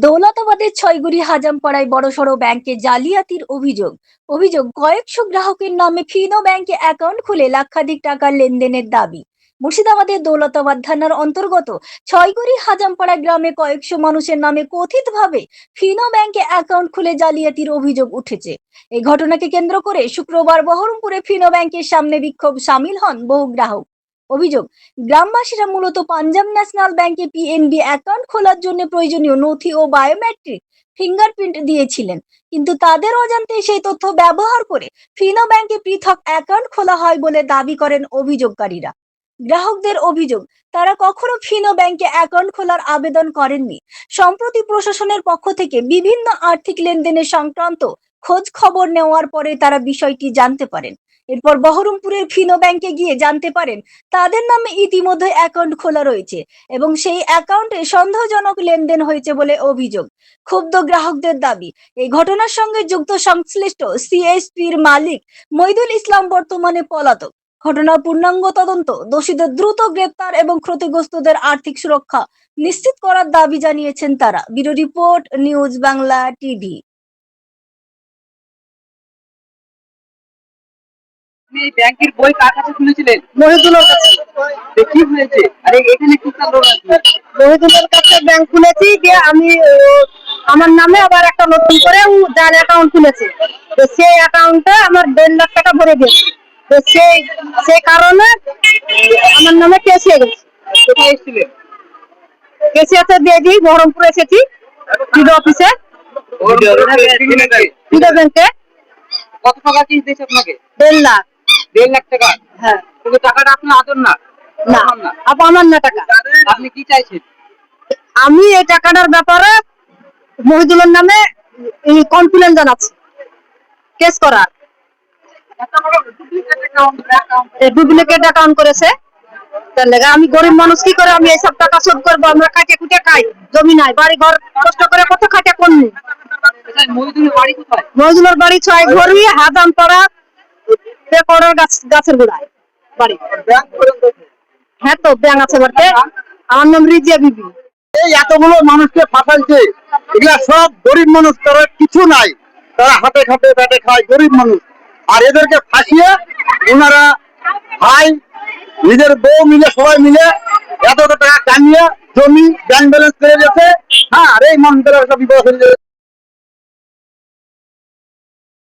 দৌলতাবাদের ছয়গুড়ি হাজামপাড়ায় বড়সড় ব্যাংকে জালিয়াতির অভিযোগ কয়েকশো গ্রাহকের নামে ফিনো ব্যাংকে অ্যাকাউন্ট খুলে লাক্ষাধিক টাকার লেনদেনের দাবি। মুর্শিদাবাদের দৌলতাবাদ থানার অন্তর্গত ছয়গুড়ি হাজামপাড়া গ্রামে কয়েকশো মানুষের নামে কথিতভাবে ফিনো ব্যাংকে অ্যাকাউন্ট খুলে জালিয়াতির অভিযোগ উঠেছে। এই ঘটনাকে কেন্দ্র করে শুক্রবার বহরমপুরে ফিনো ব্যাংকের সামনে বিক্ষোভ সামিল হন বহু গ্রাহক। অভিযোগ, গ্রামবাসীরা মূলত পাঞ্জাব ন্যাশনাল ব্যাংকে পিএনবি অ্যাকাউন্ট খোলার জন্য প্রয়োজনীয় নথি ও বায়োমেট্রিক ফিঙ্গারপ্রিন্ট দিয়েছিলেন, কিন্তু তাদের অজান্তে সেই তথ্য ব্যবহার করে ফিনো ব্যাংকে পৃথক অ্যাকাউন্ট খোলা হয় বলে দাবি করেন অভিযোগকারীরা। গ্রাহকদের অভিযোগ, তারা কখনো ফিনো ব্যাংকে অ্যাকাউন্ট খোলার আবেদন করেননি। সম্প্রতি প্রশাসনের পক্ষ থেকে বিভিন্ন আর্থিক লেনদেনের সংক্রান্ত খোঁজ খবর নেওয়ার পরে তারা বিষয়টি জানতে পারেন। এরপর বহরমপুরের ফিনো ব্যাংকে গিয়ে জানতে পারেন তাদের নামে ইতিমধ্যে অ্যাকাউন্ট খোলা রয়েছে এবং সেই অ্যাকাউন্টে সন্দেহজনক লেনদেন হয়েছে বলে অভিযোগ। ক্ষুব্ধ গ্রাহকদের দাবি, এই ঘটনার সঙ্গে যুক্ত সংশ্লিষ্ট সিএসপির মালিক মইদুল ইসলাম বর্তমানে পলাতক। ঘটনার পূর্ণাঙ্গ তদন্ত, দোষীদের দ্রুত গ্রেপ্তার এবং ক্ষতিগ্রস্তদের আর্থিক সুরক্ষা নিশ্চিত করার দাবি জানিয়েছেন তারা। Bureau report, news Bangla TV. আপনি এই ব্যাংকের বই কার কাছে খুলেছিলেন? মহিদুলের কাছে। কি হয়েছে? আরে এখানে কি কারণ আছে? মহিদুলের কাছে ব্যাংক খুলেছি, যে আমি আমার নামে আবার একটা নতুন করে যার অ্যাকাউন্ট খুলেছে, তো সেই অ্যাকাউন্টে আমার 1.5 লাখ টাকা ভরে দিয়েছে। তো সেই কারণে আমার নামে কেস হয়ে গেছে। কোথায় এসেছিলেন? কেসিয়াতে দিয়ে দিই, বহরমপুর এসেছি বিডিও অফিসে। বিডিও ব্যাংকে। কত টাকা কি দিয়েছে আপনাকে? 1.5 লাখ। 1.5 লাখ টাকা? হ্যাঁ। কিন্তু টাকাটা আপনার আদর না? না, আমার না টাকা। আপনি কি চাইছেন? আমি এই টাকাটার ব্যাপারে মহিদুলের নামে কমপ্লেন জানাচ্ছি, কেস করার। ডুপ্লিকেট অ্যাকাউন্ট করেছে, তার লেগে আমি গরিব মানুষ, কি করে আমি এইসব টাকা শোধ করবো? আমরা খাইতে খুঁটে খাই, জমি নাই, বাড়ি ঘর কষ্ট করে কত খাইতে করনি। মহিদুলের বাড়ি 6 ঘড়ি হাজামপাড়া গাছের গোড়ায় বাড়ি। হ্যাঁ, তো ব্যাংক আছে বাড়িতে। আমার নাম রিজিয়া বিবি। এই এতগুলো মানুষকে ফাঁসাইছে, এগুলা সব গরিব মানুষ, তারা কিছু নাই, তারা হাতে খাটে পেটে খায়, গরিব মানুষ। আর এদেরকে ফাঁসিয়ে ওনারা ভাই, নিজের বউ মিলে, সবাই মিলে এত টাকা কামিয়ে জমি ব্যাংক ব্যালেন্স করে গেছে। হ্যাঁ, আর এই মানুষদের একটা বিপদ হয়ে যাবে।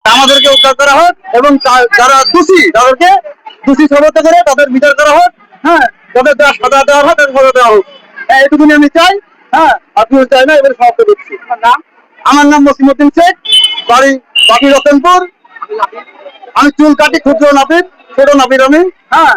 আমাদেরকে উদ্ধার করা হোক এবং যারা দোষী তাদেরকে দোষী সাব্যস্ত করে তাদের বিচার করা হোক। হ্যাঁ, তাদের যা সাজা দেওয়া হোক, তাদের সাজা দেওয়া হোক। এইটুকুনি আমি চাই। হ্যাঁ, আপনিও চাই না, এবার সমাপ্ত করছি। আমার নাম মসিমুদ্দিন শেখ, বাড়ি বাপি রতনপুর। আমি চুল কাটি, ক্ষুদ্র নাপিত, ছোট নাপিত আমি। হ্যাঁ।